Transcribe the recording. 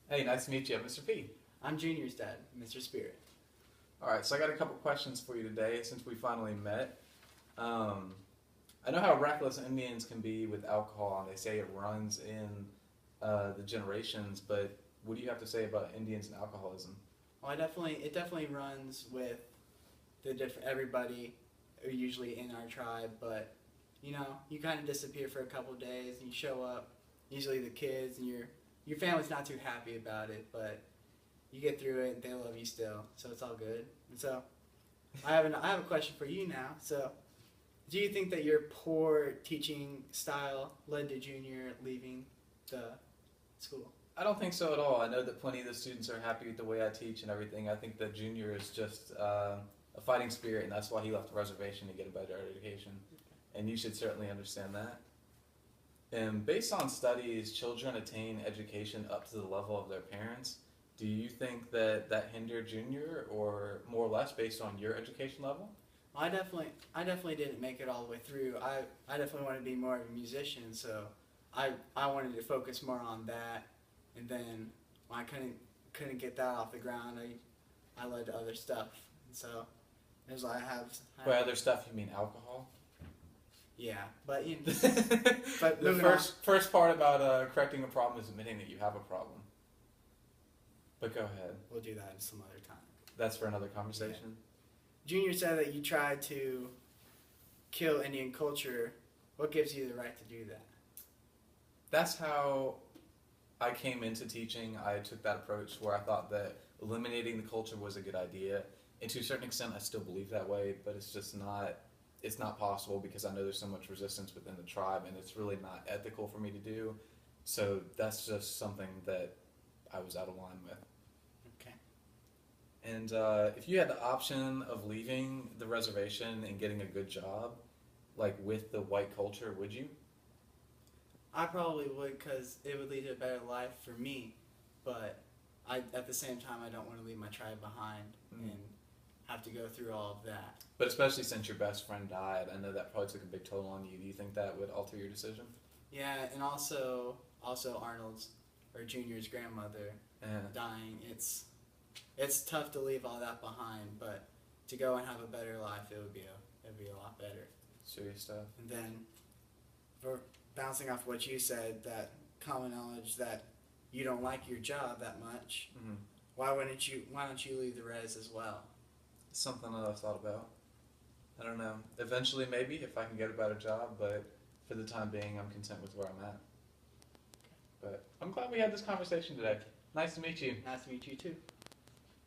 Hey, nice to meet you, Mr. P. I'm Junior's dad, Mr. Spirit. All right, so I got a couple questions for you today since we finally met. Um, I know how reckless Indians can be with alcohol, and they say it runs in the generations. But what do you have to say about Indians and alcoholism? Well, it definitely runs with the different everybody, usually in our tribe. But you kind of disappear for a couple of days, and you show up. Usually, the kids and your family's not too happy about it, but you get through it, and they love you still, so it's all good. And so, I have a question for you now. So, do you think that your poor teaching style led to Junior leaving the school? I don't think so at all. I know that plenty of the students are happy with the way I teach and everything. I think that Junior is just a fighting spirit, and that's why he left the reservation to get a better education. And you should certainly understand that. And based on studies, children attain education up to the level of their parents. Do you think that that hindered Junior, or more or less based on your education level? I definitely didn't make it all the way through. I definitely wanted to be more of a musician, so I wanted to focus more on that. And then when I couldn't get that off the ground, I led to other stuff. And so there's By other stuff, you mean alcohol? yeah, but But the moving on. first part about correcting a problem is admitting that you have a problem. But go ahead. We'll do that some other time. That's for another conversation. Junior said that you tried to kill Indian culture. What gives you the right to do that? That's how I came into teaching. I took that approach where I thought that eliminating the culture was a good idea. And to a certain extent, I still believe that way, but it's not possible because I know there's so much resistance within the tribe, and it's really not ethical for me to do. So that's just something that I was out of line with. Okay. And if you had the option of leaving the reservation and getting a good job, like with the white culture, would you? I probably would because it would lead to a better life for me, but at the same time, I don't want to leave my tribe behind and have to go through all of that. But especially since your best friend died, I know that probably took a big toll on you. Do you think that would alter your decision? Yeah, and also Arnold's or Junior's grandmother Yeah. dying. It's tough to leave all that behind, but to go and have a better life, it'd be a lot better. Serious stuff. And then, for bouncing off what you said, that common knowledge that you don't like your job that much. Mm-hmm. Why don't you leave the res as well? It's something that I've thought about. I don't know. Eventually, maybe, if I can get a better job, but for the time being, I'm content with where I'm at. But I'm glad we had this conversation today. Nice to meet you. Nice to meet you too.